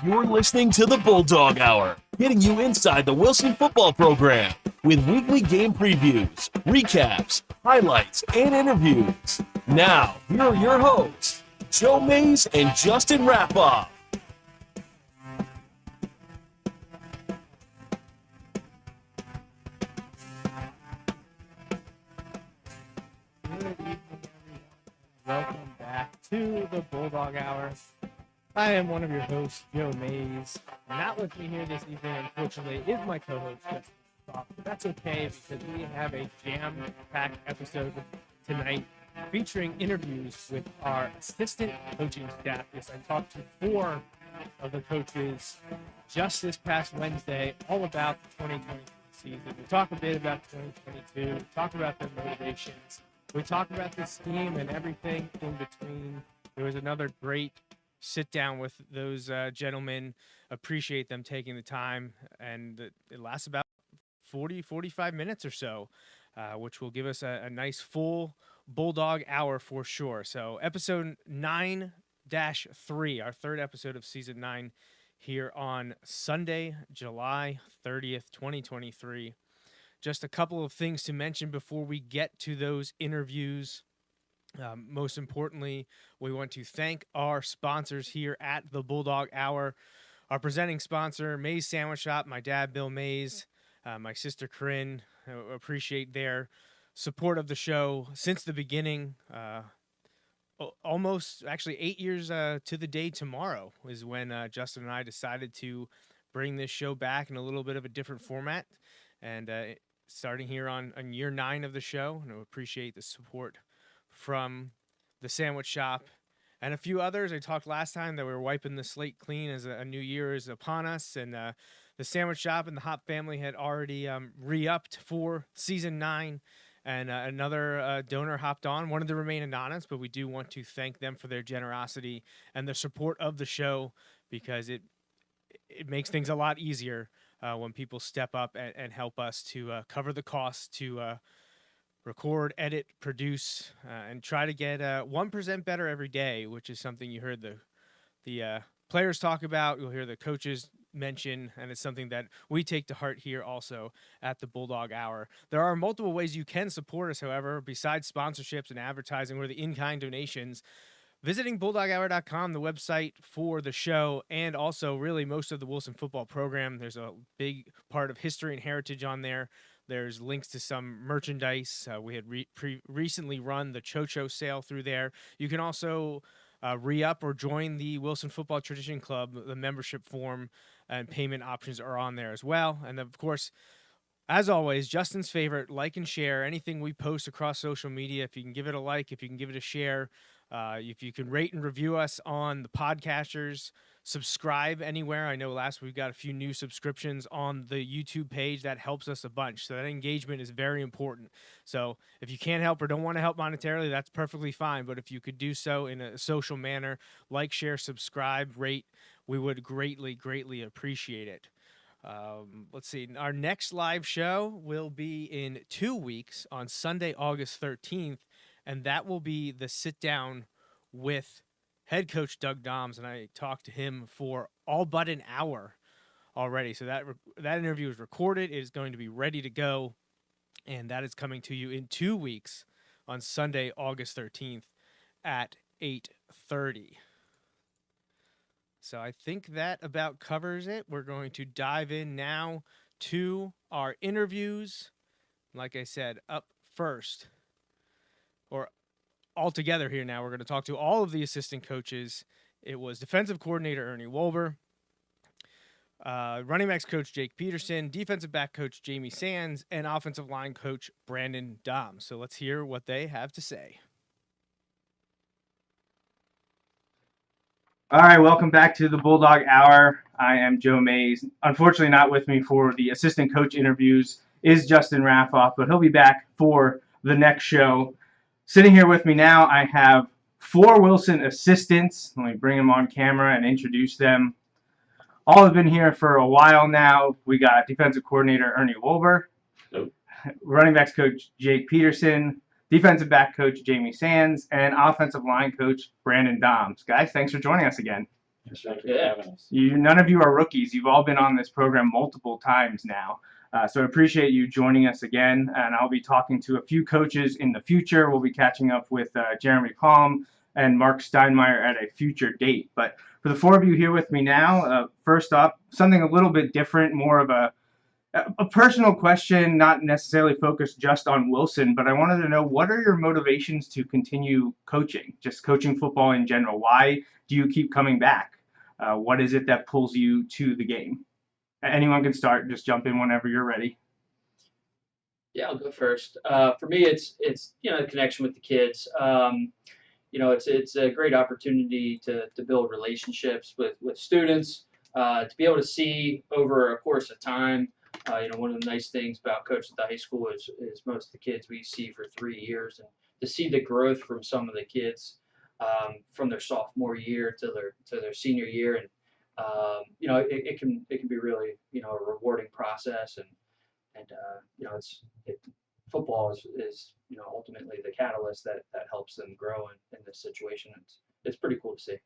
You're listening to the Bulldog Hour, getting you inside the Wilson football program with weekly game previews, recaps, highlights, and interviews. Now, here are your hosts, Joe Mays and Justin Rapoff. Good evening, everyone. Welcome back to the Bulldog Hour. I am one of your hosts, Joe Mays. Not with me here this evening, unfortunately, is my co-host, Justin Rapoff. But that's okay because we have a jam-packed episode tonight featuring interviews with our assistant coaching staff. Yes, I talked to 4 of the coaches just this past Wednesday, all about the 2023 season. We talk a bit about 2022, we talk about their motivations, we talk about the scheme and everything in between. There was another great sit down with those gentlemen. Appreciate them taking the time, and it lasts about 45 minutes or so, which will give us a nice full Bulldog Hour for sure. So episode 9-3, our third episode of season 9 here on Sunday, July 30th, 2023. Just a couple of things to mention before we get to those interviews. Most importantly, we want to thank our sponsors here at the Bulldog Hour. Our presenting sponsor, Mays Sandwich Shop, my dad, Bill Mays, my sister, Corinne. Appreciate their support of the show since the beginning. Almost, actually, 8 years to the day tomorrow is when Justin and I decided to bring this show back in a little bit of a different format. And starting here on year 9 of the show, and I appreciate the support from the Sandwich Shop and a few others. I talked last time that we were wiping the slate clean as a new year is upon us, and the Sandwich Shop and the Hop family had already re-upped for season 9, and another donor hopped on, wanted to remain anonymous, but we do want to thank them for their generosity and the support of the show, because it makes things a lot easier when people step up and help us to cover the costs to record, edit, produce, and try to get 1% better every day, which is something you heard the players talk about. You'll hear the coaches mention, and it's something that we take to heart here also at the Bulldog Hour. There are multiple ways you can support us, however, besides sponsorships and advertising or the in-kind donations. Visiting BulldogHour.com, the website for the show, and also really most of the Wilson football program. There's a big part of history and heritage on there. There's links to some merchandise. We had recently run the Cho-Cho sale through there. You can also re-up or join the Wilson Football Tradition Club. The membership form and payment options are on there as well. And of course, as always, Justin's favorite, like and share anything we post across social media. If you can give it a like, if you can give it a share, if you can rate and review us on the podcasters, subscribe anywhere. I know last week we got a few new subscriptions on the YouTube page. That helps us a bunch. So that engagement is very important. So if you can't help or don't want to help monetarily, that's perfectly fine. But if you could do so in a social manner, like, share, subscribe, rate, we would greatly, greatly appreciate it. Let's see. Our next live show will be in 2 weeks on Sunday, August 13th. And that will be the sit down with head coach Doug Dahms, and I talked to him for all but an hour already. So that interview is recorded. It is going to be ready to go, and that is coming to you in 2 weeks on Sunday, August 13th at 8:30. So I think that about covers it. We're going to dive in now to our interviews. Like I said, up first, or all together here now, we're going to talk to all of the assistant coaches. It was defensive coordinator Ernie Wolber, running backs coach Jake Peterson, defensive back coach Jami Sands, and offensive line coach Brandon Dahms. So let's hear what they have to say. All right, welcome back to the Bulldog Hour. I am Joe Mays. Unfortunately, not with me for the assistant coach interviews is Justin Rapoff, but he'll be back for the next show. Sitting here with me now, I have 4 Wilson assistants. Let me bring them on camera and introduce them. All have been here for a while now. We got defensive coordinator Ernie Wolber, running backs coach Jake Peterson, defensive back coach Jami Sands, and offensive line coach Brandon Dahms. Guys, thanks for joining us again. Thank you for having us. None of you are rookies. You've all been on this program multiple times now. So I appreciate you joining us again. And I'll be talking to a few coaches in the future. We'll be catching up with Jeremy Palm and Mark Steinmeier at a future date. But for the four of you here with me now, first up, something a little bit different, more of a personal question, not necessarily focused just on Wilson, but I wanted to know, what are your motivations to continue coaching, just coaching football in general? Why do you keep coming back? What is it that pulls you to the game? Anyone can start. Just jump in whenever you're ready. Yeah, I'll go first. For me, it's the connection with the kids. It's a great opportunity to build relationships with students, to be able to see over a course of time. One of the nice things about coaching at the high school is most of the kids we see for 3 years, and to see the growth from some of the kids from their sophomore year to their senior year, and it can be really a rewarding process, and football is ultimately the catalyst that helps them grow in this situation. It's pretty cool to see.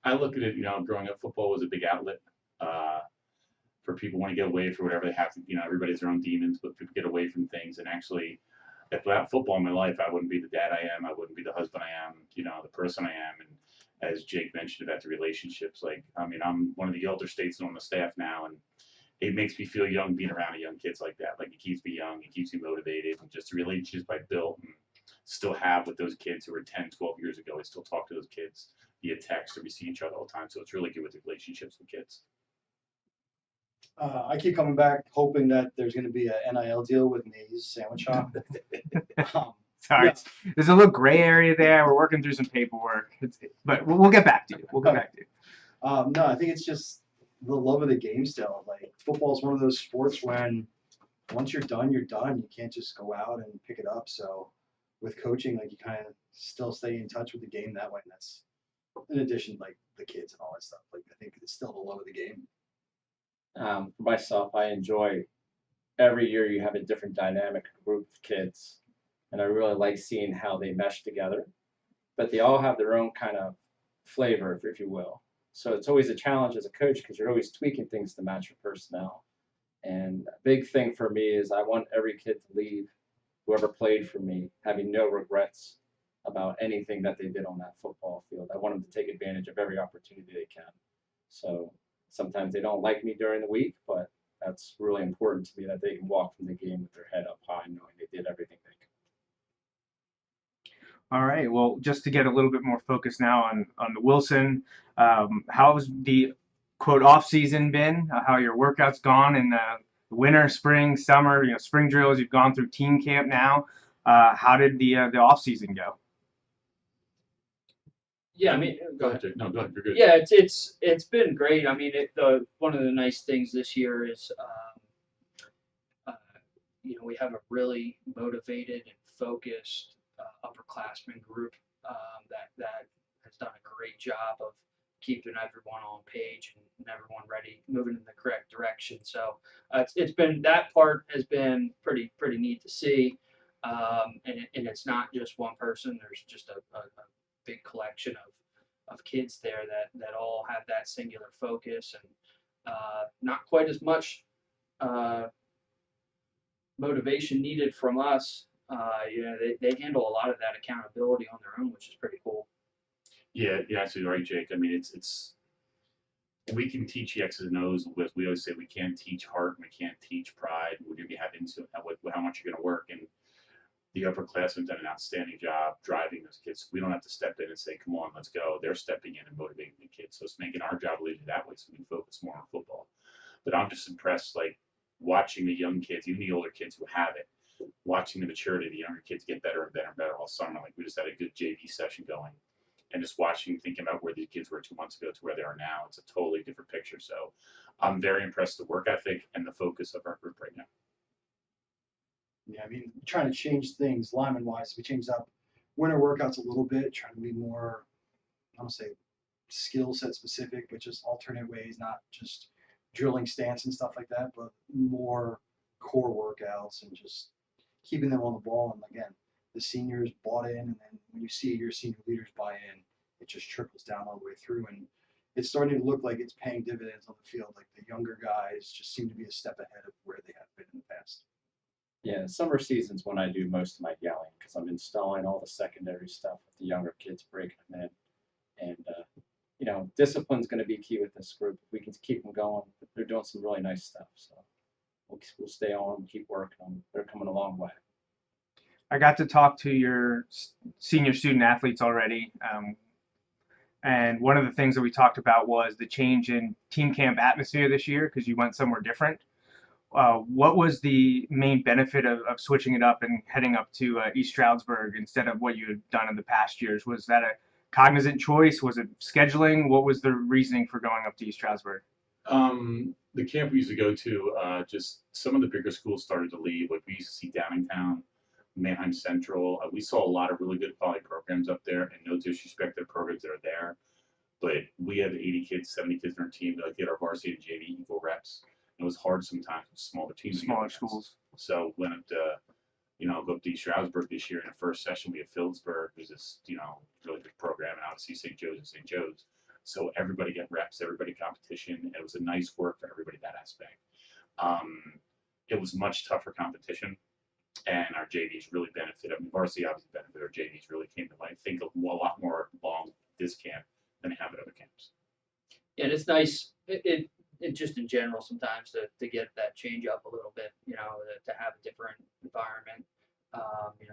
I look at it, growing up, football was a big outlet for people want to get away from whatever they have to. Everybody has their own demons, but people get away from things. And actually, if without football in my life, I wouldn't be the dad I am. I wouldn't be the husband I am. The person I am. And as Jake mentioned about the relationships, I'm one of the elder statesmen on the staff now, and it makes me feel young being around young kids like that. Like, it keeps me young, it keeps me motivated, and just the relationships I built and still have with those kids who were 10, 12 years ago. I still talk to those kids via text, or we see each other all the time. So it's really good with the relationships with kids. I keep coming back hoping that there's going to be a NIL deal with Maze Sandwich Shop. Sorry, Yeah. There's a little gray area there. We're working through some paperwork, but we'll get back to you. We'll get back to you. No, I think it's just the love of the game still. Like, football is one of those sports when once you're done, you're done. You can't just go out and pick it up. So with coaching, like, you kind of still stay in touch with the game that way. And that's in addition, like, the kids and all that stuff. Like, I think it's still the love of the game. For myself, I enjoy every year you have a different dynamic group of kids, and I really like seeing how they mesh together. But they all have their own kind of flavor, if you will. So it's always a challenge as a coach because you're always tweaking things to match your personnel. And a big thing for me is I want every kid to leave, whoever played for me, having no regrets about anything that they did on that football field. I want them to take advantage of every opportunity they can. So sometimes they don't like me during the week, but that's really important to me that they can walk from the game with their head up high, knowing they did everything they could. All right. Well, just to get a little bit more focus now on the Wilson, how's the quote off season been? How your workouts gone in the winter, spring, summer? Spring drills. You've gone through team camp now. How did the off season go? Yeah, go ahead. No, go ahead. You're good. Yeah, it's been great. One of the nice things this year is, we have a really motivated and focused upperclassmen group that has done a great job of keeping everyone on page and everyone ready, moving in the correct direction. So it's been, that part has been pretty neat to see, and it's not just one person. There's just a big collection of kids there that all have that singular focus, and not quite as much motivation needed from us. They handle a lot of that accountability on their own, which is pretty cool. Yeah, you're absolutely right, Jake. It's we can teach the X's and O's. We always say we can't teach heart, and we can't teach pride. We're going to have into how much you're going to work, and the upperclassmen done an outstanding job driving those kids. We don't have to step in and say, "Come on, let's go." They're stepping in and motivating the kids, so it's making our job lead that way, so we can focus more on football. But I'm just impressed, like, watching the young kids, even the older kids who have it, watching the maturity of the younger kids get better and better and better all summer. Like, we just had a good JV session going, and just watching, thinking about where these kids were 2 months ago to where they are now, it's a totally different picture. So I'm very impressed with the work ethic and the focus of our group right now. Yeah, trying to change things lineman wise. We changed up winter workouts a little bit, trying to be more, I don't say skill set specific, but just alternate ways, not just drilling stance and stuff like that, but more core workouts and just keeping them on the ball. And again, the seniors bought in, and then when you see your senior leaders buy in, it just trickles down all the way through. And it's starting to look like it's paying dividends on the field. Like the younger guys just seem to be a step ahead of where they have been in the past. Yeah, summer season's when I do most of my yelling because I'm installing all the secondary stuff with the younger kids, breaking them in. And, discipline's going to be key with this group. If we can keep them going, they're doing some really nice stuff. So we'll stay on, keep working on them. They're coming a long way. I got to talk to your senior student athletes already. And one of the things that we talked about was the change in team camp atmosphere this year because you went somewhere different. What was the main benefit of switching it up and heading up to East Stroudsburg instead of what you had done in the past years? Was that a cognizant choice? Was it scheduling? What was the reasoning for going up to East Stroudsburg? The camp we used to go to, just some of the bigger schools started to leave. Like we used to see Downingtown, Manheim Central. We saw a lot of really good quality programs up there, and no disrespect to the programs that are there, but we have 80 kids, 70 kids on our team that get our varsity and JV equal reps. It was hard sometimes with smaller teams. Smaller schools. So went up to, go up to East Stroudsburg this year. In the first session, we had Phillipsburg, who's this, really good program, and obviously St. Joe's and St. Joe's. So everybody get reps, everybody competition. And it was a nice work for everybody that aspect. It was much tougher competition, and our JVs really benefited. I mean, varsity obviously benefited. Our JVs really came to life. Think a lot more along this camp than they have at other camps. And it's nice. It just in general sometimes to get that change up a little bit, to have a different environment.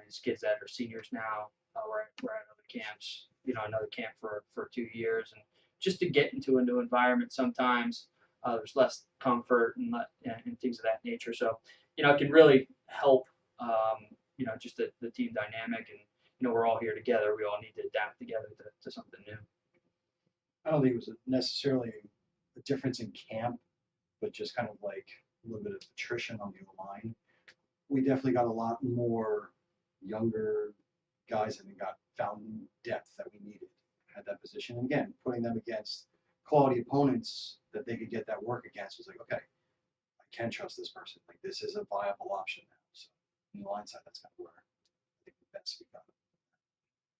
These kids that are seniors now, we're at other camps, another camp for 2 years, and just to get into a new environment sometimes there's less comfort and things of that nature. So, it can really help, just the team dynamic, and, we're all here together. We all need to adapt together to something new. I don't think it was necessarily a difference in camp, but just kind of like a little bit of attrition on the line. We definitely got a lot more younger guys and got found depth that we needed at that position. And again, putting them against quality opponents that they could get that work against was like, okay, I can trust this person. Like this is a viable option now. So on the line side, that's kind of where I think the best we got.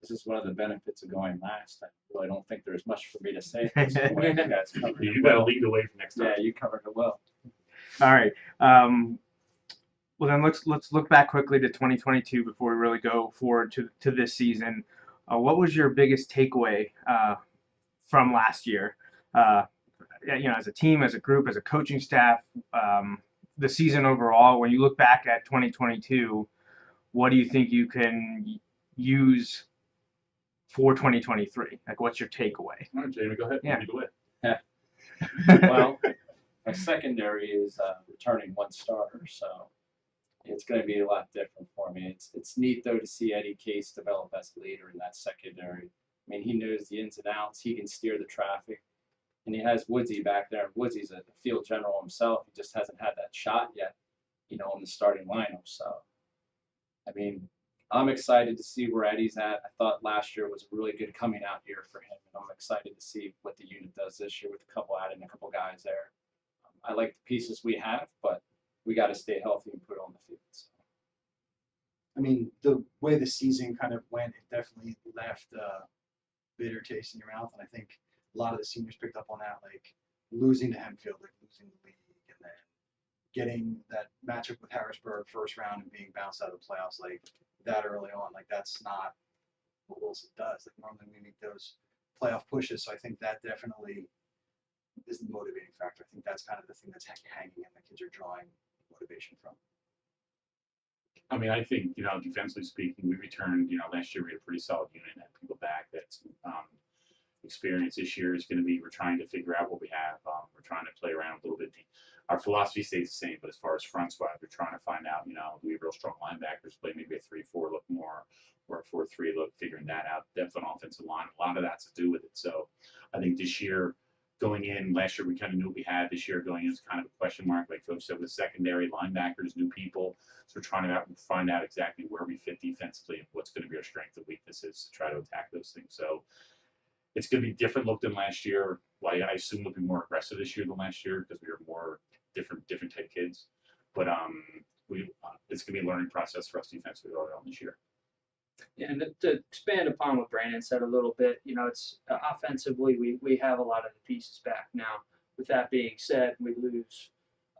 This is one of the benefits of going last. I really don't think there's much for me to say at this point. You guys covered You it got to well. lead the way for next time. Yeah, you covered it well. All right. Well, then let's look back quickly to 2022 before we really go forward to this season. What was your biggest takeaway from last year? As a team, as a group, as a coaching staff, the season overall. When you look back at 2022, what do you think you can use for 2023? Like, what's your takeaway? All right, Jamie, go ahead. Yeah. Lead the way. Well, my secondary is returning one starter, so it's going to be a lot different for me. It's neat though to see Eddie Case develop as a leader in that secondary. I mean, he knows the ins and outs. He can steer the traffic, and he has Woodsy back there. Woodsy's a field general himself. He just hasn't had that shot yet, in the starting lineup. So, I mean, I'm excited to see where Eddie's at. I thought last year was a really good coming out year for him, and I'm excited to see what the unit does this year with adding a couple guys there. I like the pieces we have, but we got to stay healthy and put it on the field. So. I mean, the way the season kind of went, it definitely left a bitter taste in your mouth. And I think a lot of the seniors picked up on that, like losing to Hempfield, like losing the league, and then getting that matchup with Harrisburg first round and being bounced out of the playoffs like that early on. Like that's not what Wilson does. Like normally we make those playoff pushes. So I think that definitely is the motivating factor. I think that's kind of the thing that's hanging and the kids are drawing motivation from. I mean, I think, defensively speaking, we returned, last year we had a pretty solid unit and had people back that's experience. This year is going to be, we're trying to figure out what we have. We're trying to play around a little bit. Our philosophy stays the same, but as far as front squad, we're trying to find out, do we have real strong linebackers, play maybe a 3-4 look more, or a 4-3 look, figuring that out. Depth on offensive line, a lot of that's to do with it. So I think this year, going in, last year we kind of knew what we had. This year going in is kind of a question mark, like Coach said, with secondary linebackers, new people. So we're trying to find out exactly where we fit defensively and what's going to be our strengths and weaknesses to try to attack those things. So it's going to be different look than last year. Well, I assume we'll be more aggressive this year than last year because we were more different type kids. But it's going to be a learning process for us defensively early on this year. And to expand upon what Brandon said a little bit, it's offensively we have a lot of the pieces back now. With that being said, we lose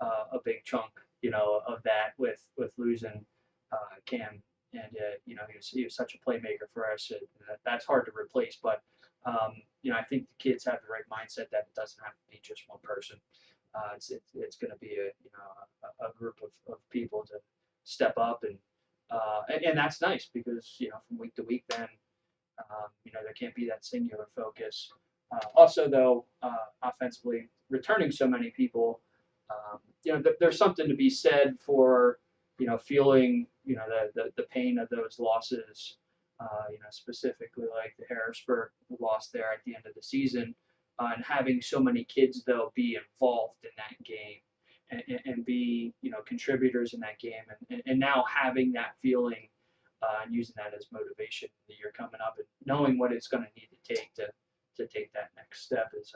a big chunk, of that with losing Cam, and he was such a playmaker for us. That's hard to replace, but I think the kids have the right mindset that it doesn't have to be just one person. It's going to be a group of people to step up and that's nice because from week to week then there can't be that singular focus. Also though, offensively returning so many people, there's something to be said for feeling the pain of those losses. Specifically like the Harrisburg loss there at the end of the season, and having so many kids though be involved in that game and be contributors in that game and now having that feeling and using that as motivation the year coming up and knowing what it's going to need to take to take that next step is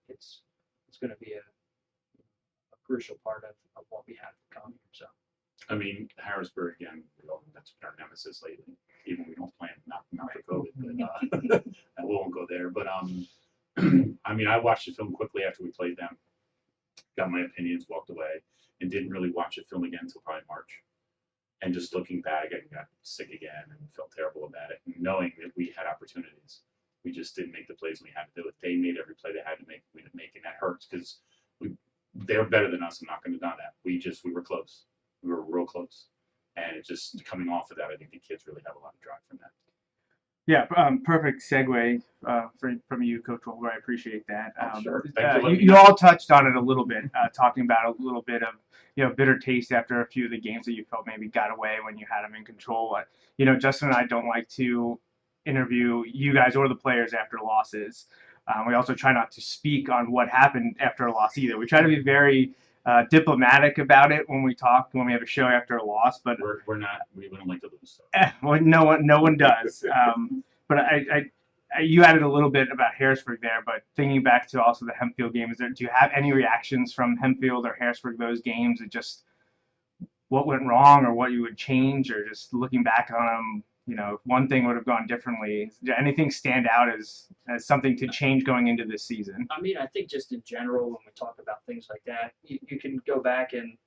it's going to be a crucial part of what we have to come here. So I mean, Harrisburg again, that's been our nemesis lately. Even we don't plan not for COVID, but I won't go there. But I mean, I watched the film quickly after we played them, got my opinions, walked away, and didn't really watch the film again until probably March. And just looking back, I got sick again and felt terrible about it. And knowing that we had opportunities, we just didn't make the plays we had to do. If they made every play they had to make, we didn't make, and that hurts because they're better than us. I'm not going to deny that. We were close. We were real close, and it's just coming off of that. I think the kids really have a lot of drive from that. Yeah, perfect segue from you, Coach Wolber. I appreciate that. Sure. You all touched on it a little bit, talking about a little bit of bitter taste after a few of the games that you felt maybe got away when you had them in control. But Justin and I don't like to interview you guys or the players after losses. We also try not to speak on what happened after a loss either. We try to be very diplomatic about it when we have a show after a loss, but we're not. We don't like to lose. Well, no one does. But you added a little bit about Harrisburg there, but thinking back to also the Hempfield game, do you have any reactions from Hempfield or Harrisburg those games? It just what went wrong or what you would change, or just looking back on them, if one thing would have gone differently. Did anything stand out as something to change going into this season? I mean, I think just in general, when we talk about things like that, you can go back and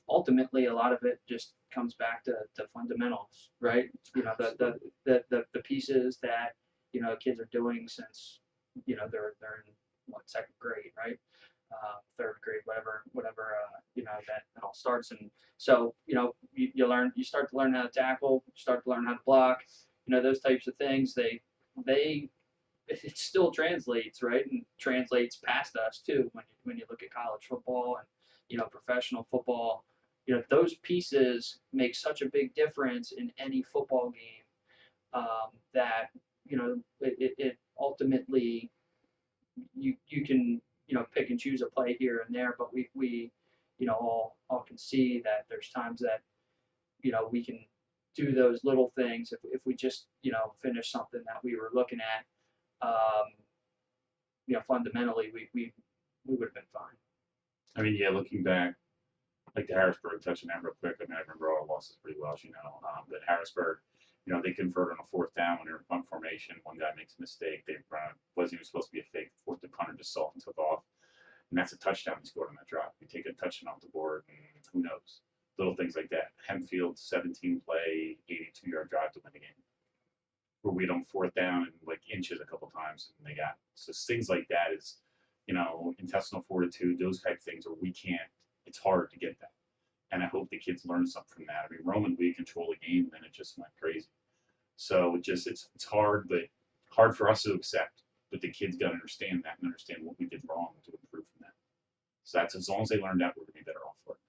ultimately a lot of it just comes back to fundamentals, right? The pieces that kids are doing since they're in second grade, right? Third grade, whatever that all starts. And so you start to learn how to tackle, you start to learn how to block, those types of things. It still translates, right? And translates past us too when you look at college football and professional football. Those pieces make such a big difference in any football game, that it ultimately you can pick and choose a play here and there, but we all can see that there's times that we can do those little things if we just finish something that we were looking at. Fundamentally we would have been fine. I mean, yeah, looking back, like the Harrisburg, touching that real quick. I mean, I remember all the losses pretty well, as you know. But Harrisburg, they convert on a fourth down when they're in punt formation. One guy makes a mistake. They wasn't even supposed to be a fake. Fourth, the punter just saw and took off, and that's a touchdown he scored on that drop. You take a touchdown off the board, and who knows? Little things like that. Hempfield, 17 play, 82-yard drive to win the game. Where we don't fourth down and like inches a couple times, and they got it. So things like that is, intestinal fortitude, those type of things where we can't. It's hard to get that. And I hope the kids learn something from that. I mean, Roman, we control the game, and then it just went crazy. So it's hard, but hard for us to accept. But the kids got to understand that and understand what we did wrong to improve from that. So that's as long as they learn that, we're going to be better off for it.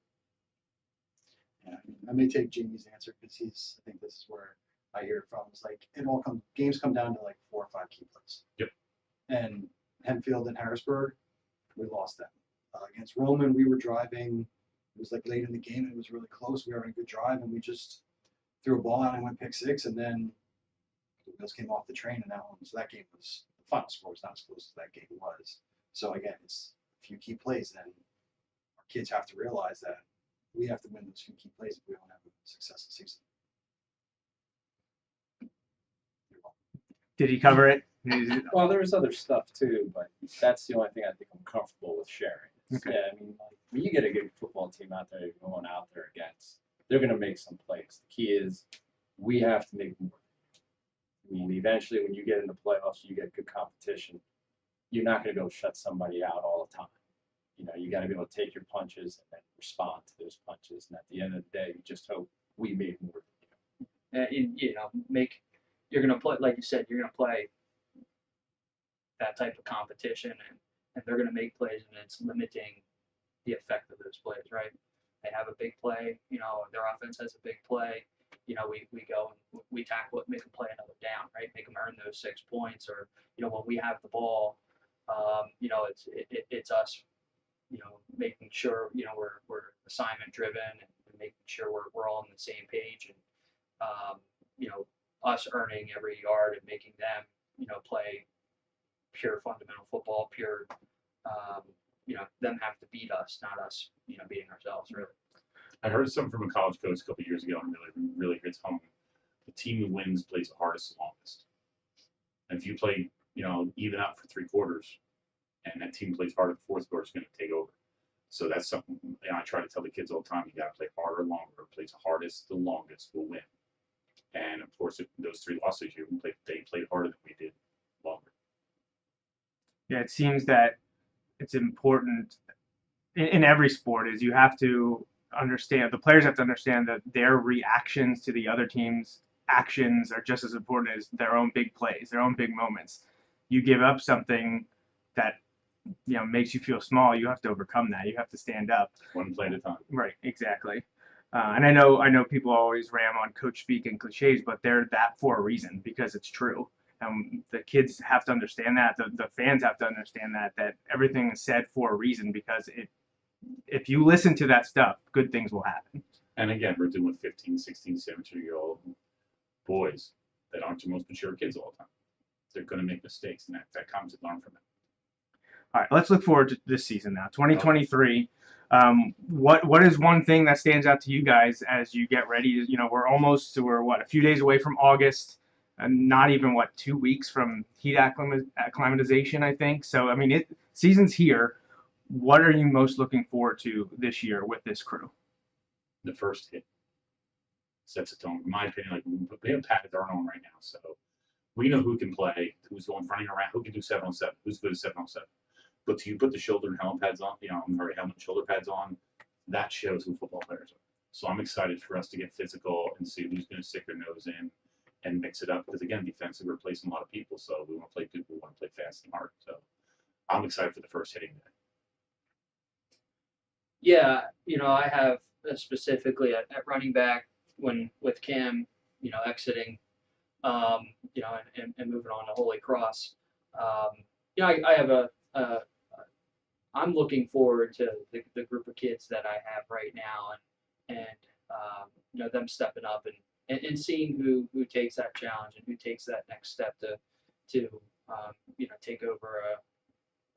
Yeah, I may take Jamie's answer because I think this is where I hear it from. It's like games come down to like 4 or 5 key plays. Yep. And Hempfield and Harrisburg, we lost them. Against Roman, we were driving. It was like late in the game, and it was really close. We were having a good drive, and we just threw a ball out and went pick 6, and then the wheels came off the train, and that game was the final score was not as close as that game was. So again, it's a few key plays. Then our kids have to realize that we have to win those few key plays if we don't have a successful season. Did he cover it? Well, there was other stuff too, but that's the only thing I think I'm comfortable with sharing. Okay. Yeah, I mean, like, when you get a good football team out there, you're going out there against, they're going to make some plays. The key is we have to make more. I mean, eventually, when you get into playoffs, you get good competition. You're not going to go shut somebody out all the time. You know, you got to be able to take your punches and then respond to those punches. And at the end of the day, you just hope we made more. You're going to play, like you said, you're going to play that type of competition, and they're going to make plays, and it's limiting the effect of those plays, right? They have a big play, their offense has a big play. We go and we tackle it, make them play another down, right? Make them earn those 6 points, or when we have the ball, it's us, making sure we're assignment driven and making sure we're all on the same page, and us earning every yard and making them play pure fundamental football, pure them have to beat us, not us beating ourselves, really. I heard something from a college coach a couple of years ago, and really hits home. The team who wins plays the hardest the longest. And if you play, even out for 3 quarters, and that team plays hard at the 4th quarter, it's going to take over. So that's something I try to tell the kids all the time. You got to play harder, longer. Who plays the hardest, the longest will win. And of course, those 3 losses they played harder than we did, longer. Yeah, it seems that it's important in every sport is you have to understand, the players have to understand that their reactions to the other team's actions are just as important as their own big plays, their own big moments. You give up something that makes you feel small, you have to overcome that. You have to stand up. One play at a time. Right, exactly. And I know people always ram on coach speak and cliches, but they're that for a reason, because it's true. The kids have to understand that. The fans have to understand that everything is said for a reason, because if you listen to that stuff, good things will happen. And again, we're dealing with 15, 16, 17-year-old boys that aren't the most mature kids all the time. They're going to make mistakes, and that comes to learn from it. All right, let's look forward to this season now, 2023. What is one thing that stands out to you guys as you get ready? We're a few days away from August, and not even 2 weeks from heat acclimatization, I think. So season's here. What are you most looking forward to this year with this crew? The first hit sets a tone. In my opinion, we have pads our own right now, so we know who can play, who's running around, who can do 7-on-7, who's good at 7-on-7. But you put the shoulder and helmet pads on, helmet and shoulder pads on, that shows who football players are. So I'm excited for us to get physical and see who's going to stick their nose in and mix it up. Because again, defensive, we're replacing a lot of people, so we want to play good, we want to play fast and hard. So I'm excited for the first hitting day. Yeah, I have specifically at running back with Cam, exiting, and moving on to Holy Cross. I have I'm looking forward to the group of kids that I have right now, and them stepping up and seeing who takes that challenge and who takes that next step to take over.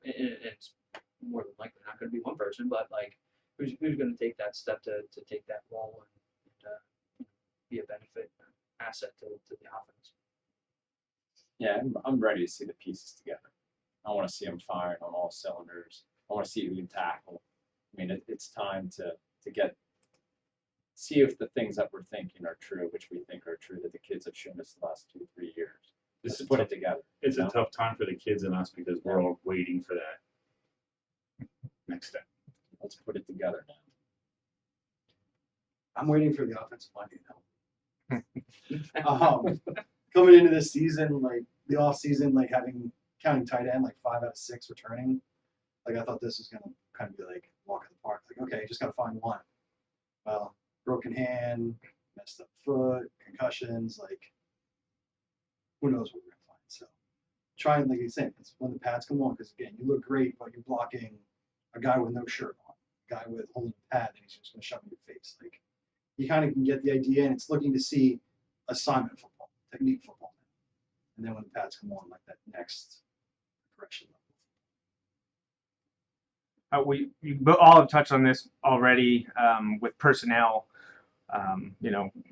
It's more than likely not going to be one person, but who's going to take that step to take that role and be a benefit asset to the offense. Yeah, I'm ready to see the pieces together. I want to see them firing on all cylinders. I want to see who can tackle. It's time to see if the things that we're thinking are true, which we think are true, that the kids have shown us the last 2-3 years. Let's put it together. It's a tough time for the kids and us, because we're all waiting for that next step. Let's put it together now. I'm waiting for the offensive line to help. Coming into this season, the off season, counting tight end, 5 out of 6 returning. I thought this was gonna kind of be walk in the park. Okay, just gotta find one. Well, broken hand, messed up foot, concussions. Who knows what we're gonna find? So, trying, like you said, it's when the pads come on, because again, you look great, but you're blocking a guy with no shirt on, a guy with holding a pad, and he's just gonna shove in your face. You kind of can get the idea, and it's looking to see assignment football, technique football, and then when the pads come on, that next progression level. You all have touched on this already with personnel.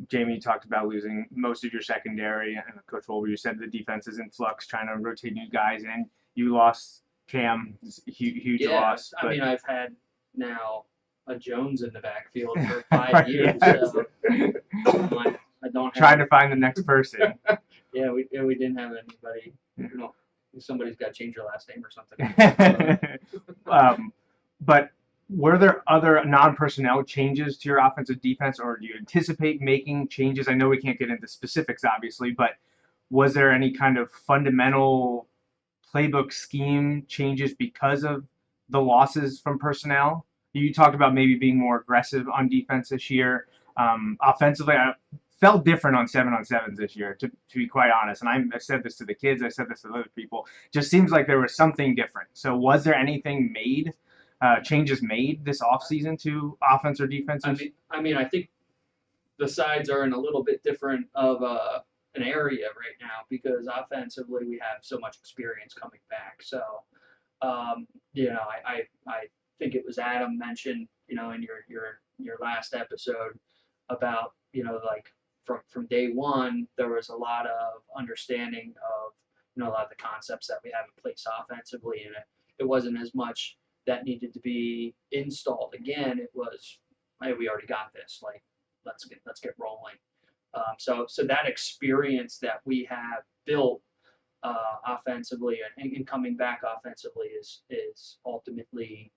Jami talked about losing most of your secondary, and Coach Wolber, you said the defense is in flux, trying to rotate new guys in. You lost Cam, huge loss. I but- mean, I've had now a Jones in the backfield for 5 years, so I don't trying have. to find the next person. Yeah, we didn't have anybody. Somebody's got to change their last name or something. But were there other non-personnel changes to your offensive defense, or do you anticipate making changes? I know we can't get into specifics, obviously, but was there any kind of fundamental playbook scheme changes because of the losses from personnel? You talked about maybe being more aggressive on defense this year. Offensively, I felt different on 7-on-7s this year, to be quite honest. And I said this to the kids, I said this to other people. Just seems like there was something different. So was there anything made, changes made this offseason to offense or defense? I mean, I think the sides are in a little bit different of an area right now because offensively we have so much experience coming back. So, I think it was Adam mentioned, in your last episode about, like from day one, there was a lot of understanding of, a lot of the concepts that we have in place offensively, and it wasn't as much that needed to be installed again. It was, hey, we already got this. Like, let's get rolling. So that experience that we have built offensively and coming back offensively is ultimately,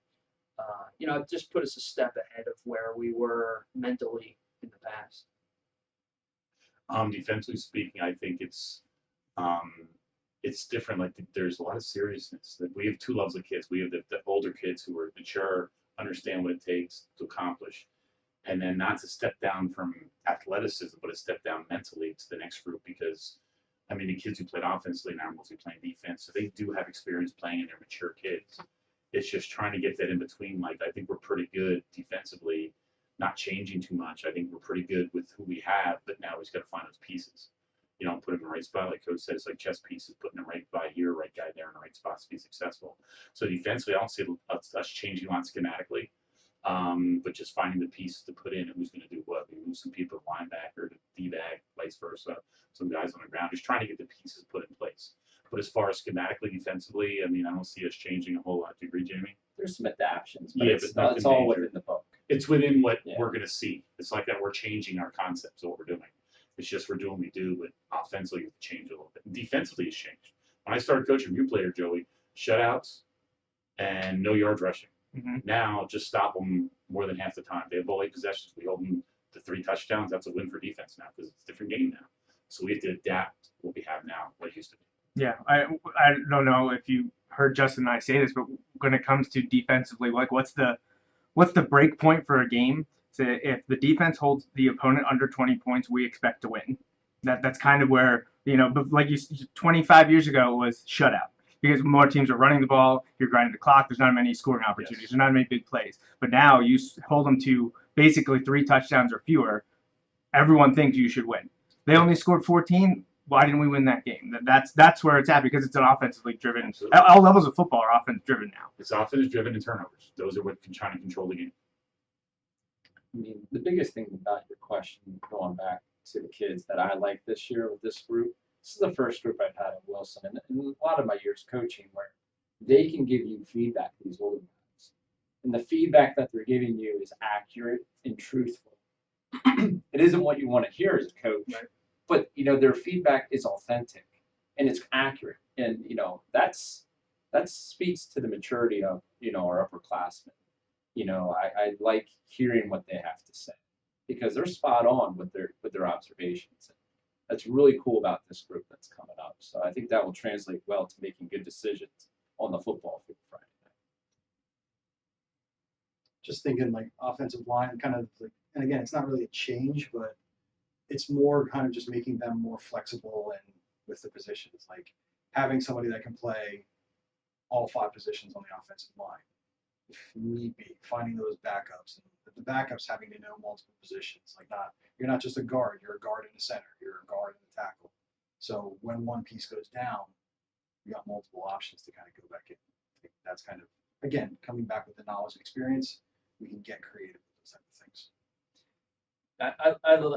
just put us a step ahead of where we were mentally in the past. Defensively speaking, I think it's different. Like there's a lot of seriousness. Like we have two levels of kids. We have the older kids who are mature, understand what it takes to accomplish, and then not to step down from athleticism, but a step down mentally to the next group. Because I mean, the kids who played offensively now are mostly playing defense, so they do have experience playing, and they're mature kids. It's just trying to get that in between. Like I think we're pretty good defensively, not changing too much. I think we're pretty good with who we have, but now we've got to find those pieces. Put them in the right spot. Like Coach said, it's like chess pieces, putting the right guy here, right guy there in the right spots to be successful. So defensively, I don't see us changing a lot schematically, but just finding the pieces to put in and who's going to do what. We lose some people to linebacker, to D-bag, vice versa. Some guys on the ground, just trying to get the pieces put in place. But as far as schematically, defensively, I mean, I don't see us changing a whole lot. Do you agree, Jamie? There's some adaptions, but Yeah, it's but nothing all major. within the book. It's within what Yeah. we're going to see. It's like that we're changing our concepts of what we're doing. It's just we're doing what we do, but offensively it's changed a little bit. Defensively it's changed. When I started coaching, you played, Joey, shutouts and no yards rushing. Mm-hmm. Now just stop them more than half the time. They have all 8 possessions. We hold them to 3 touchdowns. That's a win for defense now because it's a different game now. So we have to adapt what we have now, what it used to be. Yeah, I don't know if you heard Justin and I say this, but when it comes to defensively, like what's the break point for a game? So if the defense holds the opponent under 20 points, we expect to win. That's kind of where, but like 25 years ago it was shutout because more teams are running the ball, you're grinding the clock, there's not many scoring opportunities, Yes. there's not many big plays. But now you hold them to basically 3 touchdowns or fewer, everyone thinks you should win. They only scored 14. Why didn't we win that game? That's where it's at because it's an offensively driven. Absolutely. All levels of football are offense driven now. It's offense driven and turnovers. Those are what can try to control the game. I mean, the biggest thing about your question, going back to the kids that I like this year with this group, this is the first group I've had at Wilson, and in a lot of my years coaching, where they can give you feedback, these older guys. And the feedback that they're giving you is accurate and truthful. It isn't what you want to hear as a coach, Right. but their feedback is authentic and it's accurate. And that speaks to the maturity of our upperclassmen. I like hearing what they have to say because they're spot on with their observations. That's really cool about this group that's coming up. So I think that will translate well to making good decisions on the football field Friday night. Just thinking like offensive line, kind of like, and again, it's not really a change, but it's more kind of just making them more flexible and with the positions, like having somebody that can play all 5 positions on the offensive line, if need be, finding those backups, and the backups having to know multiple positions, like you're not just a guard, you're a guard in the center, you're a guard in the tackle. So when one piece goes down, you got multiple options to kind of go back in. I think that's kind of, again, coming back with the knowledge and experience, we can get creative with those type of things.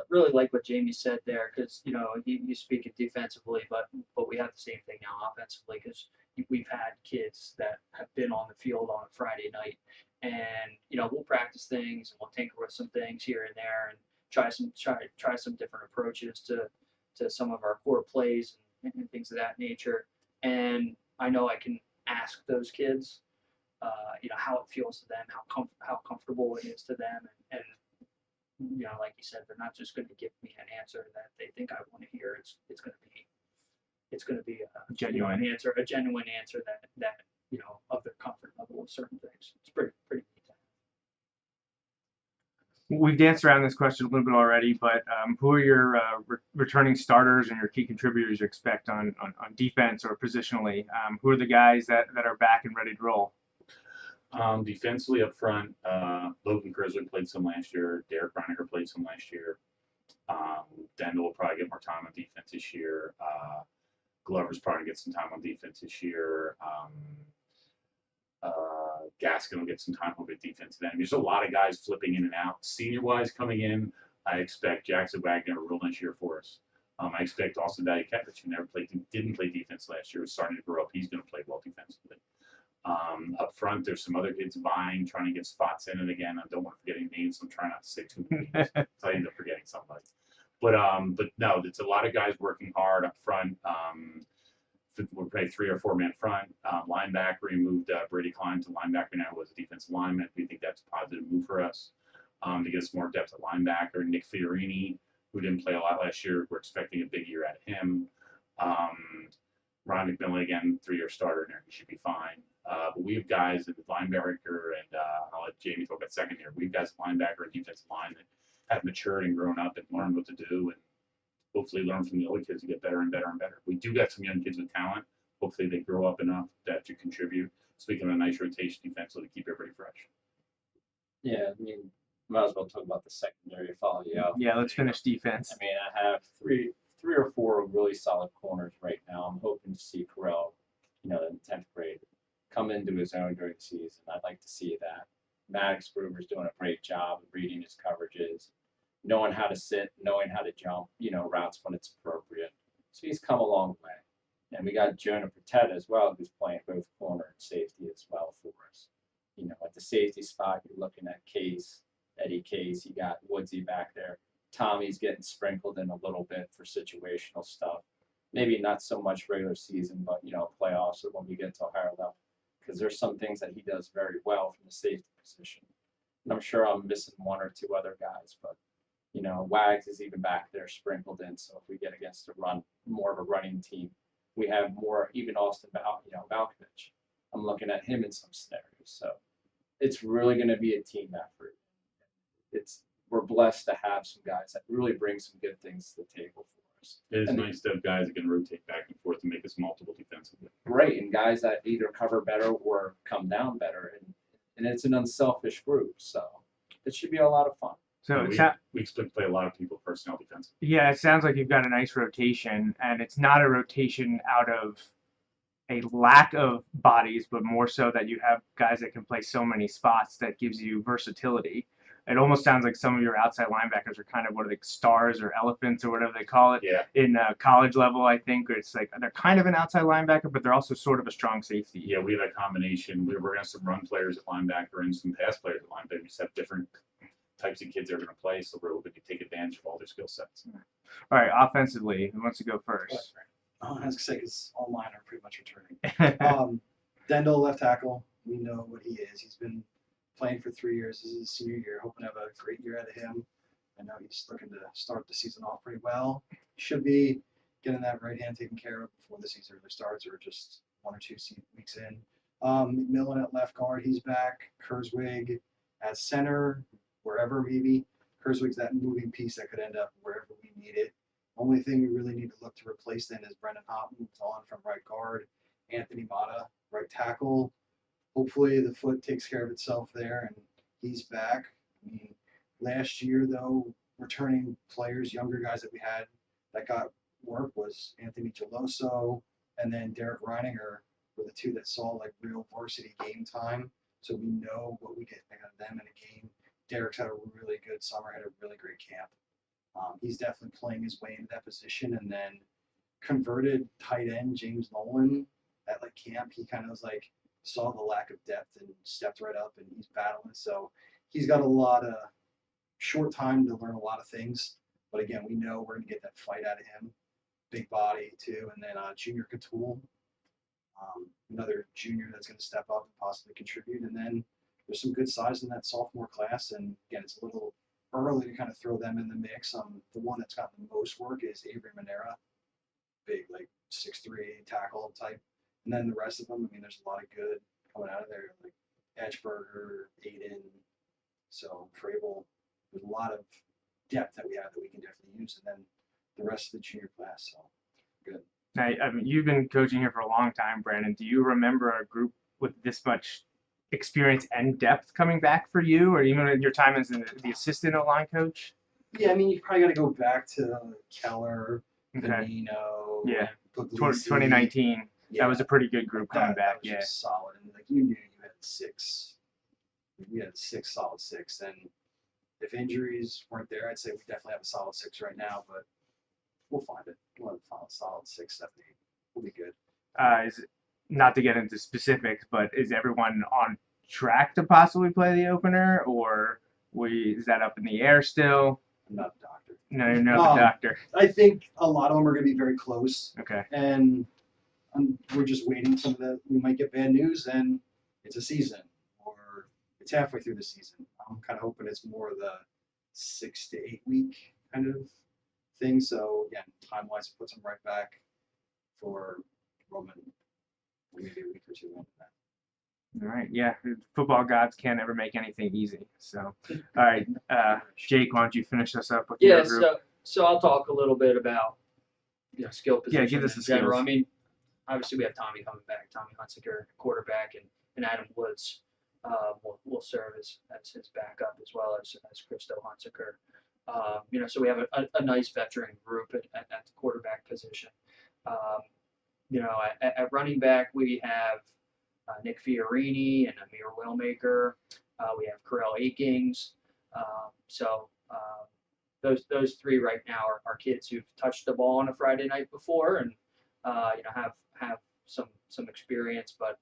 really like what Jamie said there because you speak it defensively, but we have the same thing now offensively because we've had kids that have been on the field on a Friday night, and we'll practice things and we'll tinker with some things here and there and try some different approaches to some of our core plays and things of that nature. And I know I can ask those kids, how it feels to them, how comfortable it is to them, and like you said, they're not just going to give me an answer that they think I want to hear. It's going to be a Genuine. a genuine answer that of their comfort level with certain things. It's pretty neat. We've danced around this question a little bit already, but who are your returning starters and your key contributors you expect on defense or positionally? Who are the guys that are back and ready to roll? Defensively up front, Logan Kerswick played some last year. Derek Reiniger played some last year. Dendel will probably get more time on defense this year. Glover's probably get some time on defense this year. Gaskin will get some time on defense then. There's a lot of guys flipping in and out. Senior-wise coming in, I expect Jackson Wagner a real nice year for us. I expect Austin Valley-Kettridge, who didn't play defense last year, was starting to grow up. He's going to play well defensively. Up front, there's some other kids vying, trying to get spots in. And again, I don't want to forget any names, so I'm trying not to say too many names. So I end up forgetting somebody. But no, it's a lot of guys working hard up front. We'll play 3 or 4 man front. Linebacker, we moved Brady Klein to linebacker now as a defensive lineman. We think that's a positive move for us to get us more depth at linebacker. Nick Fiorini, who didn't play a lot last year, we're expecting a big year out of him. Ron McMillan, again, 3-year starter there. He should be fine. But we have guys at the linebacker, and I'll let Jamie talk about second year. We have guys at linebacker and defensive line that have matured and grown up and learned what to do, and hopefully learn from the other kids to get better and better and better. We do got some young kids with talent. Hopefully they grow up enough that to contribute, so we can have a nice rotation defensively to keep everybody fresh. Yeah, I mean, might as well talk about the secondary to follow you up. Yeah, let's finish defense. I mean, I have three or four really solid corners right now. I'm hoping to see Carell, in 10th grade, come into his own during the season. I'd like to see that. Maddox Gruber's doing a great job of reading his coverages, knowing how to sit, knowing how to jump, routes when it's appropriate. So he's come a long way. And we got Jonah Pertetta as well, who's playing both corner and safety as well for us. At the safety spot, you're looking at Eddie Case. You got Woodsy back there. Tommy's getting sprinkled in a little bit for situational stuff. Maybe not so much regular season, but, playoffs or when we get to a higher level. Because there's some things that he does very well from the safety position. And I'm sure I'm missing 1 or 2 other guys, but, Wags is even back there sprinkled in. So if we get against more of a running team, we have more, even Austin Valkovich. I'm looking at him in some scenarios. So it's really going to be a team effort. We're blessed to have some guys that really bring some good things to the table for us. It is nice to have guys that can rotate back and forth and make us multiple defensively. Right, and guys that either cover better or come down better. And it's an unselfish group. So it should be a lot of fun. So we expect to play a lot of people personnel defense. Yeah, it sounds like you've got a nice rotation, and it's not a rotation out of a lack of bodies, but more so that you have guys that can play so many spots that gives you versatility. It almost sounds like some of your outside linebackers are kind of stars or elephants or whatever they call it in college level, I think. It's like they're kind of an outside linebacker, but they're also sort of a strong safety. Yeah, we have a combination. We're going to have some run players at linebacker and some pass players at linebacker. We just have different types of kids that are going to play, so we're hoping to take advantage of all their skill sets. All right, offensively, who wants to go first? I was going to say, because all mine are pretty much returning. Dendel, left tackle. We know what he is. He's been playing for 3 years. This is his senior year. Hoping to have a great year out of him. I know he's looking to start the season off pretty well. He should be getting that right hand taken care of before the season really starts, or just 1 or 2 weeks in. McMillan at left guard, he's back. Kerswig at center, wherever maybe. Kerswig's that moving piece that could end up wherever we need it. Only thing we really need to look to replace then is Brendan Hopp moves on from right guard. Anthony Mata, right tackle. Hopefully the foot takes care of itself there and he's back. I mean, last year though, returning players, younger guys that we had that got work was Anthony Geloso and then Derek Reininger were the 2 that saw real varsity game time. So we know what we get out of them in a game. Derek's had a really good summer, had a really great camp. He's definitely playing his way into that position, and then converted tight end James Nolan at like camp. He kind of was like saw the lack of depth and stepped right up, and he's battling. So he's got a lot of short time to learn a lot of things. But again, we know we're gonna get that fight out of him. Big body too, and then Junior Catul, another junior that's going to step up and possibly contribute. And then there's some good size in that sophomore class. And again, it's a little early to kind of throw them in the mix. The one that's got the most work is Avery Monera, big like 6'3" tackle type. And then the rest of them, I mean, there's a lot of good coming out of there, like Edgeberger, Aiden, so Frable. There's a lot of depth that we have that we can definitely use. And then the rest of the junior class, so good. I mean, you've been coaching here for a long time, Brandon. Do you remember a group with this much experience and depth coming back for you, or even in your time as the assistant O-line coach? Yeah, I mean, you probably got to go back to Keller, Okay. Benino, Yeah. Puglisi. 2019. Yeah, That was a pretty good group coming that back. was Yeah. just solid, and like you knew you had six. We had six solid six, and if injuries weren't there, I'd say we definitely have a solid six right now, but we'll find it. We'll have a solid 6, 7, 8. We'll be good. Is not to get into specifics, but is everyone on track to possibly play the opener, or is that up in the air still? I'm not a doctor. No, you're not the doctor. I think a lot of them are going to be very close, Okay. and we're just waiting. Some of the we might get bad news, and it's a season, or it's halfway through the season. I'm kind of hoping it's more of the 6 to 8 week kind of thing. So again, time wise, it puts them right back for Roman, maybe a week or two into that. All right. Yeah. Football gods can't ever make anything easy. So, all right. Jake, why don't you finish us up with your group? So I'll talk a little bit about skill Yeah, position give us in the general. skills. I mean, obviously we have Tommy coming back, Tommy Hunsaker, quarterback, and Adam Woods will serve as his backup as well as Christo Hunsaker. So we have a nice veteran group at the quarterback position. At running back we have Nick Fiorini and Amir Wellmaker. We have Carell Akings. Those three right now are kids who've touched the ball on a Friday night before and have some experience, but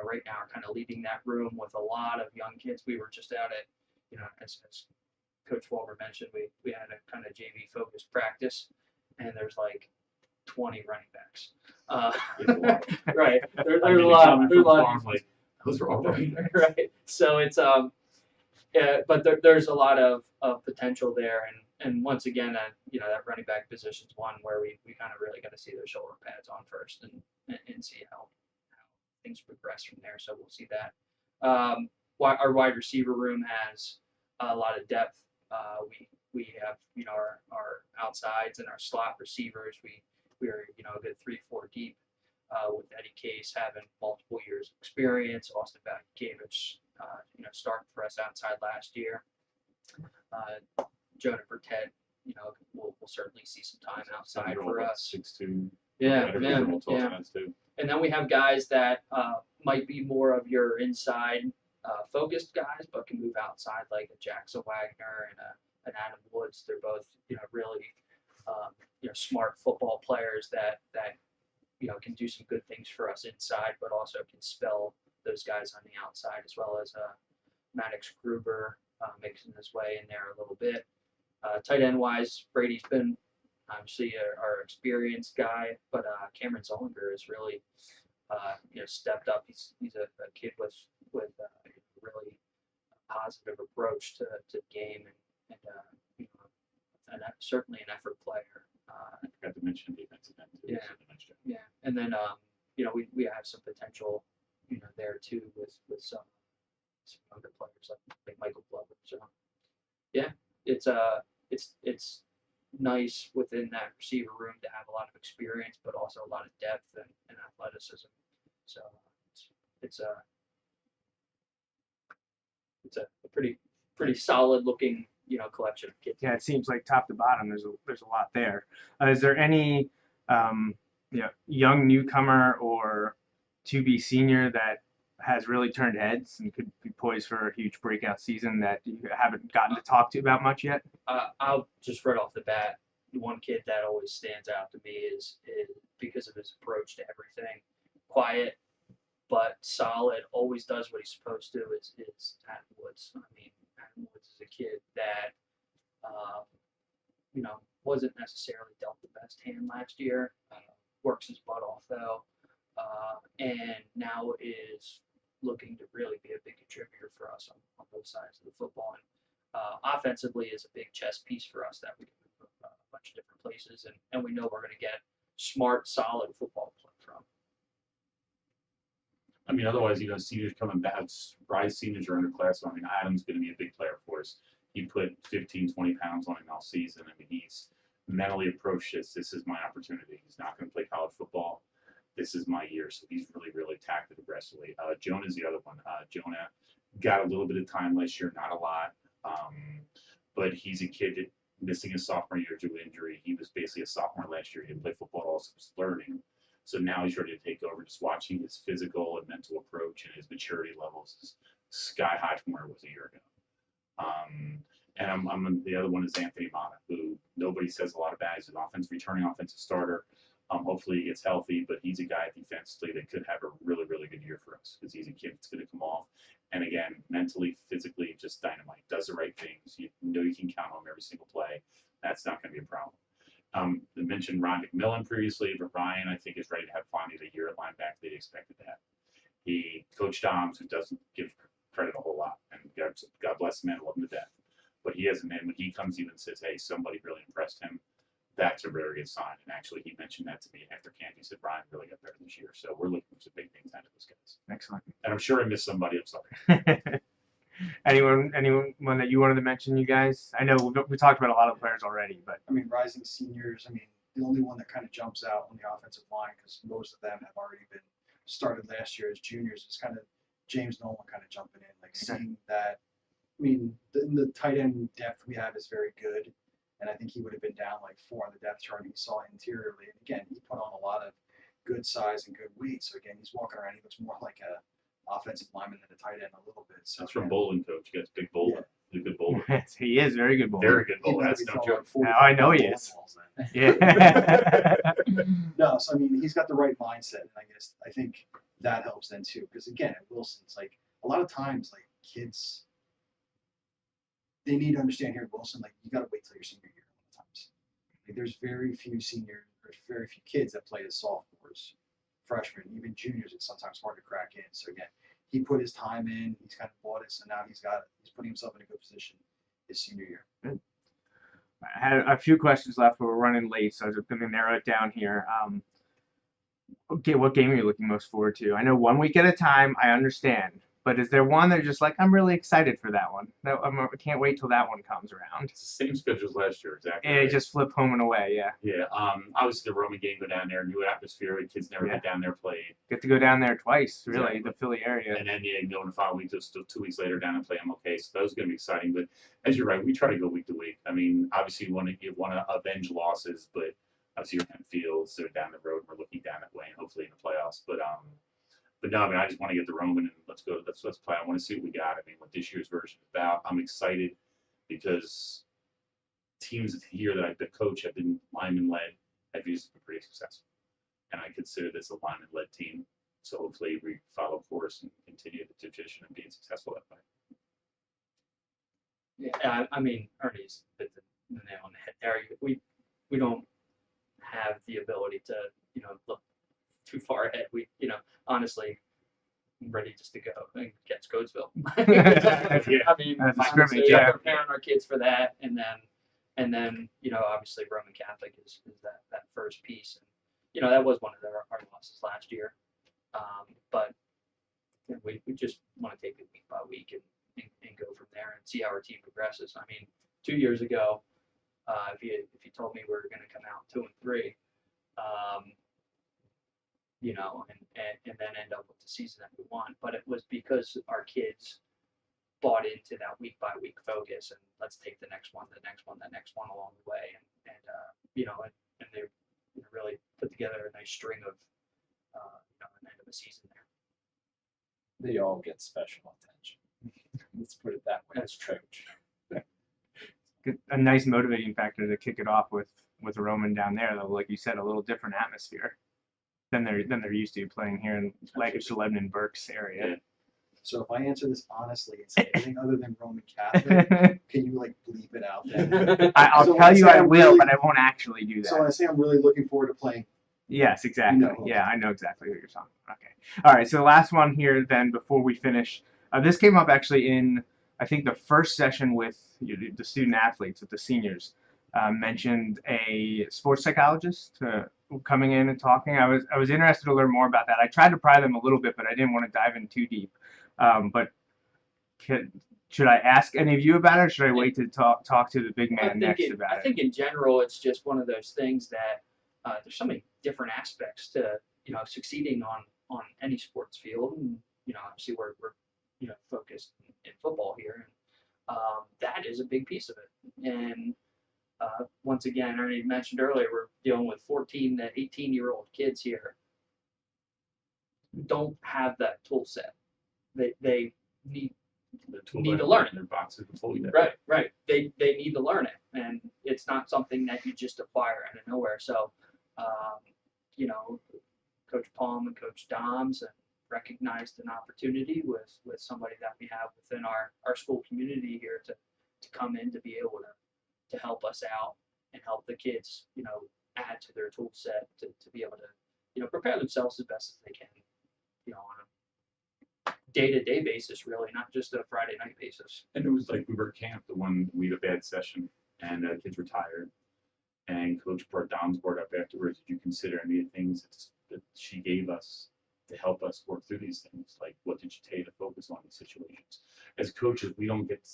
right now are kind of leading that room with a lot of young kids. We were just out at as Coach Wolber mentioned, we had a kind of JV focused practice, and there's like 20 running backs. Right. There's a lot. There's a lot. Those are all running backs. Right. So it's but there's a lot of potential there, and once again, that running back position is one where we kind of really got to see those shoulder pads on first and see how things progress from there. So we'll see that. Our wide receiver room has a lot of depth. We have our outsides and our slot receivers. We're a good 3-4 deep with Eddie Case having multiple years of experience. Austin Bakavich, starting for us outside last year. Jonah Bertet, we'll certainly see some time outside for us. 6'2". Yeah. And then we have guys that might be more of your inside focused guys, but can move outside, like a Jackson Wagner and an Adam Woods. They're both really smart football players that can do some good things for us inside, but also can spell those guys on the outside, as well as Maddox Gruber mixing his way in there a little bit. Tight end wise, Brady's been obviously our experienced guy, but Cameron Zollinger has really stepped up. He's a kid with a really positive approach to the game and certainly an effort player. I forgot to mention defensive end too. Yeah. So Yeah, and then we have some potential there too with some younger players like Michael Glover. So yeah, it's nice within that receiver room to have a lot of experience, but also a lot of depth and athleticism. So it's a pretty solid looking collection of kids. Yeah, it seems like top to bottom, there's a lot there. Is there any young newcomer or to be senior that has really turned heads and could be poised for a huge breakout season that you haven't gotten to talk to about much yet? I'll just right off the bat, the one kid that always stands out to me is because of his approach to everything. Quiet, but solid, always does what he's supposed to. It's Adam Woods. I mean, Adam Woods is a kid that, wasn't necessarily dealt the best hand last year. Works his butt off though, and now is looking to really be a big contributor for us on both sides of the football. And offensively is a big chess piece for us that we can move a bunch of different places, and we know we're going to get smart, solid football play from. I mean, otherwise, seniors coming back, rise seniors are underclassmen. I mean, Adam's going to be a big player for us. He put 15, 20 pounds on him all season. I mean, he's mentally approached this. This is my opportunity. He's not going to play college football. This is my year. So he's really, really attacked it aggressively. Jonah's the other one. Jonah got a little bit of time last year, not a lot. But he's a kid that missing his sophomore year due to injury. He was basically a sophomore last year. He didn't play football at all, so he's learning. So now he's ready to take over. Just watching his physical and mental approach and his maturity levels is sky high from where it was a year ago. And I'm the other one is Anthony Mata, who nobody says a lot about. He's an returning offensive starter. Hopefully he gets healthy, but he's a guy defensively that could have a really, really good year for us because he's a kid that's going to come off. And again, mentally, physically, just dynamite. Does the right things. You know you can count on him every single play. That's not going to be a problem. I mentioned Ryan McMillan previously, but Ryan, I think, is ready to have finally the year at linebacker that he expected to have. Coach Dahms, who doesn't give credit a whole lot, and God bless him and love him to death. But he has a man when he comes even and says, hey, somebody really impressed him. That's a very good sign. And actually, he mentioned that to me after camp. He said, Ryan really got better this year. So we're looking for some big things out of those guys. Excellent. And I'm sure I missed somebody. I'm sorry. Anyone that you wanted to mention, you guys? I know we talked about a lot of players already, but I mean, rising seniors. I mean, the only one that kind of jumps out on the offensive line, because most of them have already been started last year as juniors, is kind of James Nolan kind of jumping in, like seeing that. I mean, the tight end depth we have is very good, and I think he would have been down like 4 on the depth chart. He saw interiorly, and again, he put on a lot of good size and good weight. So again, he's walking around. He looks more like a offensive lineman than a tight end a little bit. So that's from bowling coach. He got big bowler. He's a good bowler. He is very good bowler. Very good bowler. That's no joke. I know he is. Yeah. No, so I mean, he's got the right mindset, and I think that helps then too. Because again, at Wilson, it's like a lot of times, like kids, they need to understand here at Wilson, like you got to wait till your senior year. A lot of times, like there's very few seniors, or very few kids that play as sophomores, freshmen, even juniors. It's sometimes hard to crack in. So again, he put his time in. He's kind of bought it, so now he's putting himself in a good position his senior year. Good. I had a few questions left, but we're running late, so I'm just going to narrow it down here. Okay, what game are you looking most forward to? I know 1 week at a time, I understand. But is there one that you're just like, I'm really excited for that one? I can't wait till that one comes around. It's the same schedule as last year, exactly. And just flip home and away, yeah. Yeah, obviously the Roman game, go down there, new atmosphere, kids never get down there played. Get to go down there twice, really, Exactly. the Philly area. And then go in 5 weeks, still 2 weeks later down and play MLK. So that was going to be exciting. But as you're right, we try to go week to week. I mean, obviously you want to avenge losses, but obviously you're in fields, they're down the road, we're looking down that way, and hopefully in the playoffs. But no, I mean, I just want to get the Roman and let's go. Let's play. I want to see what we got. I mean, what this year's version is about. I'm excited because teams here that I've been coach have been lineman led. Have usually been pretty successful, and I consider this a lineman led team. So hopefully we follow course and continue the tradition of being successful that way. Yeah, I mean, Ernie's hit the nail on the head there. We don't have the ability to look too far ahead. We honestly, I'm ready just to go and catch Coatesville. Yeah. I mean, honestly, preparing our kids for that, and then obviously Roman Catholic is that first piece, and that was one of our losses last year. But we just want to take it week by week and go from there and see how our team progresses. I mean, 2 years ago, if you told me we were going to come out 2-3. And then end up with the season that we want. But it was because our kids bought into that week by week focus and let's take the next one along the way, and they really put together a nice string of an end of a season there. They all get special attention. Let's put it that way. That's coach. A nice motivating factor to kick it off with Roman down there, though, like you said, a little different atmosphere than they're used to playing here in Lancaster, Lebanon, Berks area. So if I answer this honestly and say anything other than Roman Catholic, can you like bleep it out then? I'll So tell you I will, really, but I won't actually do that. So when I say I'm really looking forward to playing. Yes, exactly. No. Yeah, I know exactly what you're talking about. Okay. All right, so the last one here then before we finish. This came up actually in, I think, the first session with the student athletes, with the seniors. Mentioned a sports psychologist coming in and talking. I was interested to learn more about that. I tried to pry them a little bit, but I didn't want to dive in too deep. But should I ask any of you about it, or should I wait to talk to the big man next about it? I think in general, it's just one of those things that there's so many different aspects to succeeding on any sports field, and obviously we're focused in football here, and that is a big piece of it. And once again, Ernie mentioned earlier, we're dealing with 14 to 18-year-old kids here. Don't have that tool set. They need to learn it. Their boxes are fully there. Right. They need to learn it, and it's not something that you just acquire out of nowhere. So, Coach Palm and Coach Dahms recognized an opportunity with somebody that we have within our school community here to come in to be able to help us out and help the kids, add to their tool set to be able to, prepare themselves as best as they can, on a day-to-day basis, really, not just a Friday night basis. And it was like we were at camp, the one we had a bad session, and kids were tired. And Coach brought Dom's board up afterwards. Did you consider any of the things that she gave us to help us work through these things? Like, what did she tell you to focus on in these situations? As coaches, we don't get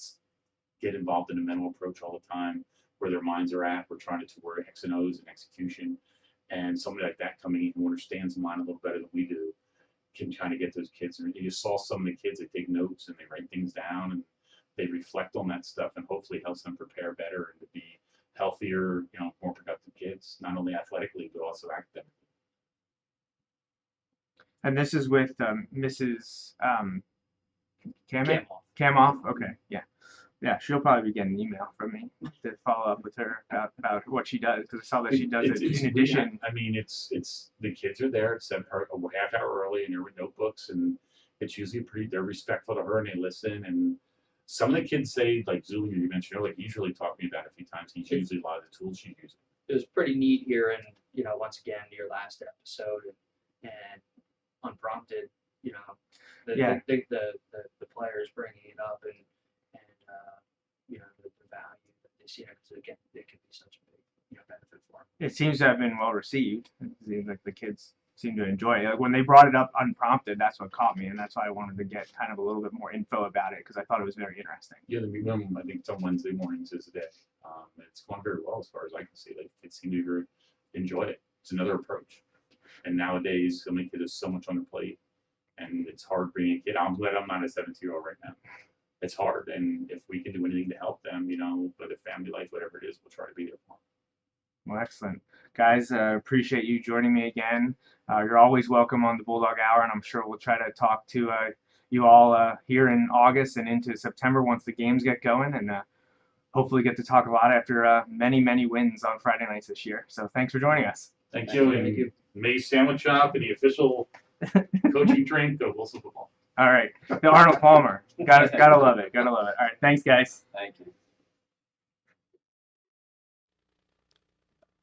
involved in a mental approach all the time, where their minds are at. We're trying to work X and O's and execution. And somebody like that coming in who understands the mind a little better than we do can kind of get those kids. And you saw some of the kids that take notes and they write things down and they reflect on that stuff, and hopefully helps them prepare better and to be healthier, more productive kids, not only athletically but also academically. And this is with Mrs. Camoff. Camoff? Okay, yeah. Yeah, she'll probably be getting an email from me to follow up with her about what she does, because I saw that she does it in addition. I mean, it's the kids are there at a half hour early, and they're with notebooks, and it's usually they're respectful to her and they listen. And some of the kids say, like Zulu, you mentioned earlier, he's really talked to me about it a few times. He's using a lot of the tools she's using. It was pretty neat here, and once again, your last episode, and unprompted, the players bringing it up and the value that they see, because again, it can be such a big benefit for them. It seems to have been well received. It seems like the kids seem to enjoy it. Like when they brought it up unprompted, that's what caught me, and that's why I wanted to get kind of a little bit more info about it, because I thought it was very interesting. Yeah, the minimum, I think, some Wednesday mornings is a day. It's going very well as far as I can see. Like, kids seem to enjoy it. It's another approach. And nowadays, so many kids have so much on their plate, and it's hard bringing a kid. I'm glad I'm not a 17-year-old right now. It's hard, and if we can do anything to help them, whether family life, whatever it is, we'll try to be there for them. Well, excellent. Guys, appreciate you joining me again. You're always welcome on the Bulldog Hour, and I'm sure we'll try to talk to you all here in August and into September once the games get going, and hopefully get to talk a lot after many, many wins on Friday nights this year. So thanks for joining us. Thank you. Thank you. May's Sandwich Shop and the official coaching drink of Wilson football. All right. The Arnold Palmer. Gotta love it. Gotta love it. All right. Thanks, guys. Thank you.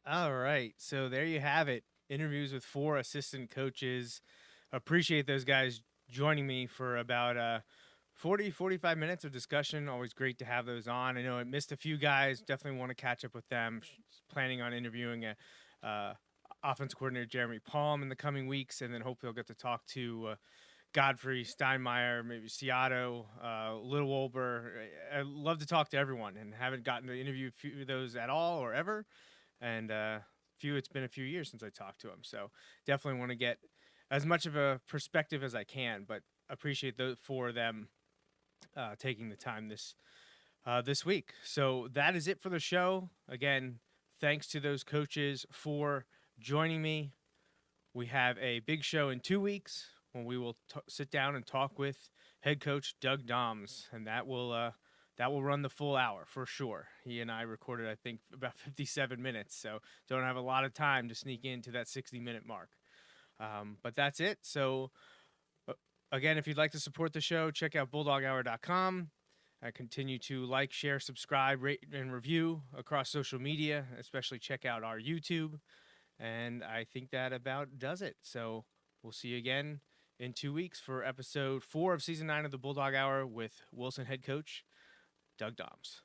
All right. So there you have it. Interviews with 4 assistant coaches. Appreciate those guys joining me for about 45 minutes of discussion. Always great to have those on. I know I missed a few guys. Definitely want to catch up with them. Planning on interviewing offensive coordinator Jeremy Palm in the coming weeks, and then hopefully I'll get to talk to Godfrey, Steinmeier, maybe Seattle, Little Wolber. I love to talk to everyone, and haven't gotten to interview a few of those at all or ever. And it's been a few years since I talked to them, so definitely want to get as much of a perspective as I can. But appreciate for them taking the time this week. So that is it for the show. Again, thanks to those coaches for joining me. We have a big show in 2 weeks. when we will sit down and talk with head coach Doug Dahms, and that will run the full hour for sure. He and I recorded, I think, about 57 minutes, so don't have a lot of time to sneak into that 60-minute mark. But that's it. So, again, if you'd like to support the show, check out BulldogHour.com. Continue to like, share, subscribe, rate, and review across social media, especially check out our YouTube. And I think that about does it. So we'll see you again in 2 weeks for episode 4 of season 9 of the Bulldog Hour with Wilson head coach Doug Dahms.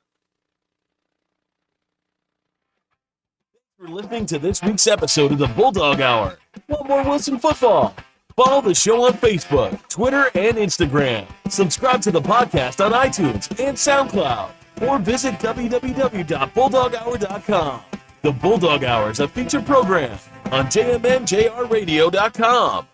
For listening to this week's episode of the Bulldog Hour. Want more Wilson football? Follow the show on Facebook, Twitter, and Instagram. Subscribe to the podcast on iTunes and SoundCloud, or visit www.bulldoghour.com. The Bulldog Hour is a featured program on jmnjrradio.com.